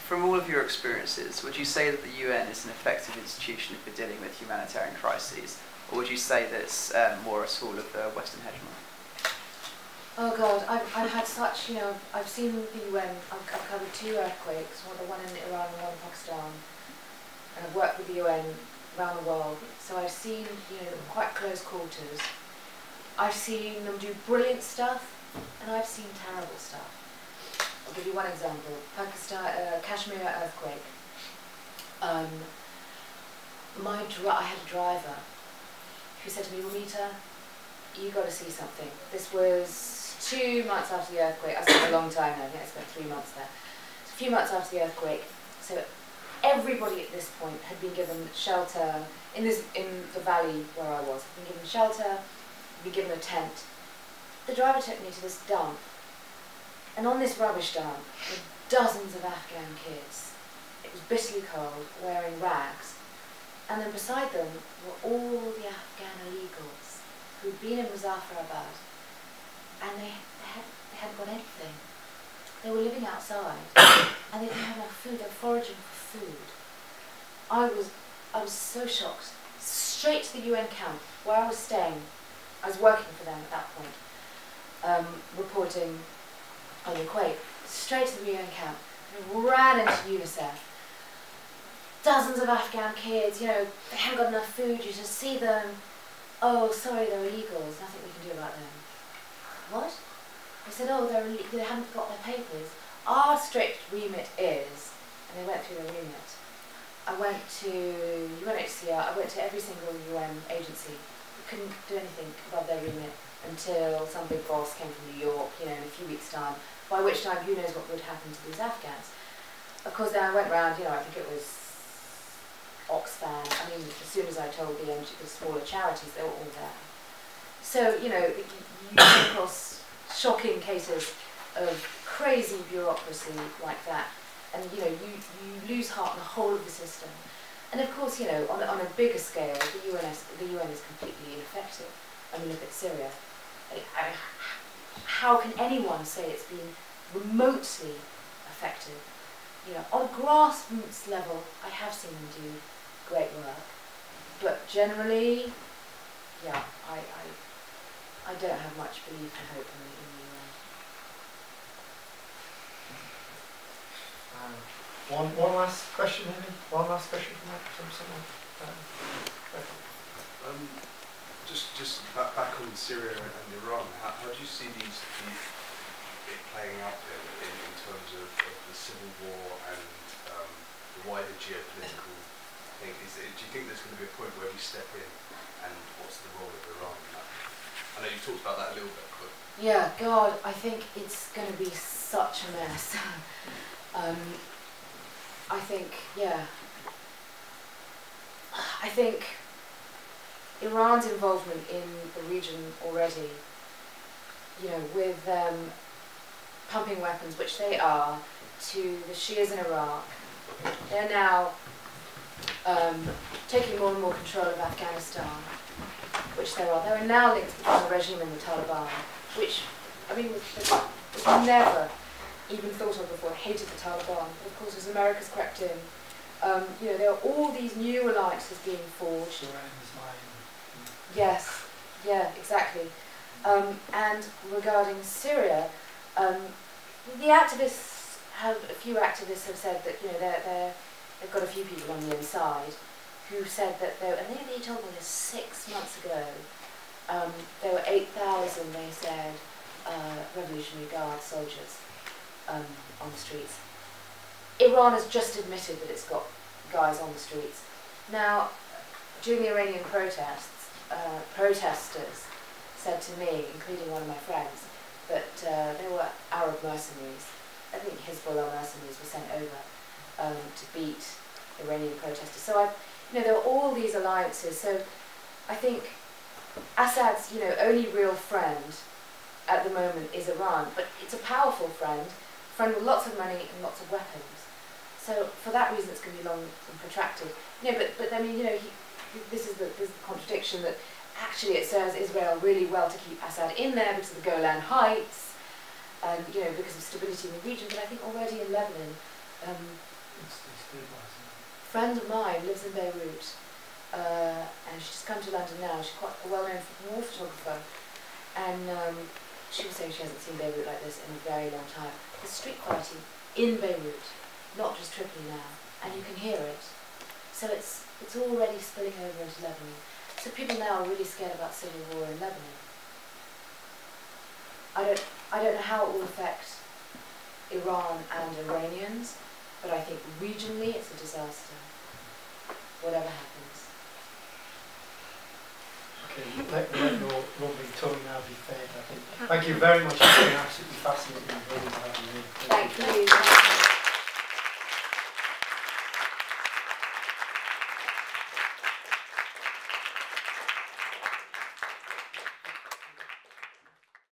from all of your experiences, would you say that the UN is an effective institution if you're dealing with humanitarian crises, or would you say that it's more a tool of the Western hegemon? Oh God, I've had such, I've seen the UN, I've covered 2 earthquakes, one in Iran and one in Pakistan, and I've worked with the UN around the world, so I've seen, quite close quarters. I've seen them do brilliant stuff, and I've seen terrible stuff. I'll give you one example. Kashmir earthquake. I had a driver who said to me, Ramita, you got to see something. This was 2 months after the earthquake. I spent a long time there. I think I spent 3 months there. So a few months after the earthquake. So everybody at this point had been given shelter in the valley where I was. Had been given shelter, had been given a tent. The driver took me to this dump, and on this rubbish dump were dozens of Afghan kids. It was bitterly cold, wearing rags, and then beside them were all the Afghan illegals who'd been in Muzaffarabad, and they hadn't got anything. They were living outside, and they didn't have enough food. They were foraging for food. I was so shocked. Straight to the UN camp where I was staying. I was working for them at that point, reporting on the quake. Straight to the UN camp, and ran into UNICEF. Dozens of Afghan kids, they haven't got enough food. You just see them. Oh, sorry, they're illegals. Nothing we can do about them. What? They said, oh, they haven't got their papers. Our strict remit is, and they went through their remit. I went to UNHCR, I went to every single UN agency. We couldn't do anything above their remit until some big boss came from New York, in a few weeks' time, by which time who knows what would happen to these Afghans. Of course, then I went round, I think it was Oxfam. I mean, as soon as I told the smaller charities, they were all there. So, you come across shocking cases of crazy bureaucracy like that, and you lose heart in the whole of the system. And of course, on a bigger scale, the UN is completely ineffective. I mean, look at Syria. How can anyone say it's been remotely effective? On a grassroots level, I have seen them do great work, but generally, yeah, I don't have much belief and hope in the UN. One last question, maybe? One last question from someone? Just back on Syria and Iran, how do you see it playing out in terms of the civil war and the wider geopolitical thing? Do you think there's going to be a point where we step in, and what's the role of Iran in that? I know you talked about that a little bit, but... Yeah, God, I think it's going to be such a mess. I think Iran's involvement in the region already, with pumping weapons, which they are, to the Shias in Iraq, they're now taking more and more control of Afghanistan, which there are now links between the regime and the Taliban, which, was never even thought of before. Hated the Taliban, but of course, as America's crept in, there are all these new alliances being forged. Yes, yeah, exactly. And regarding Syria, the activists a few activists have said that they've got a few people on the inside who said that and they told me this 6 months ago. There were 8,000, they said, Revolutionary Guard soldiers on the streets. Iran has just admitted that it's got guys on the streets. Now, during the Iranian protests, protesters said to me, including one of my friends, that there were Arab mercenaries. I think Hezbollah mercenaries were sent over to beat Iranian protesters. So there are all these alliances. So I think Assad's only real friend at the moment is Iran, but it's a powerful friend with lots of money and lots of weapons. So for that reason, it's going to be long and protracted. But I mean, this is the contradiction that actually it serves Israel really well to keep Assad in there because of the Golan Heights, and because of stability in the region. But I think already in Lebanon, friend of mine lives in Beirut, and she's come to London now. She's quite a well-known war photographer, and she was saying she hasn't seen Beirut like this in a very long time. There's street fighting in Beirut, not just Tripoli now, and you can hear it. So it's already spilling over into Lebanon. So people now are really scared about civil war in Lebanon. I don't know how it will affect Iran and Iranians, but I think regionally it's a disaster, whatever happens. Okay, let your lovely tongue now be fed, I think. Thank you very much. It's been absolutely fascinating. Brilliant having you. Thank you.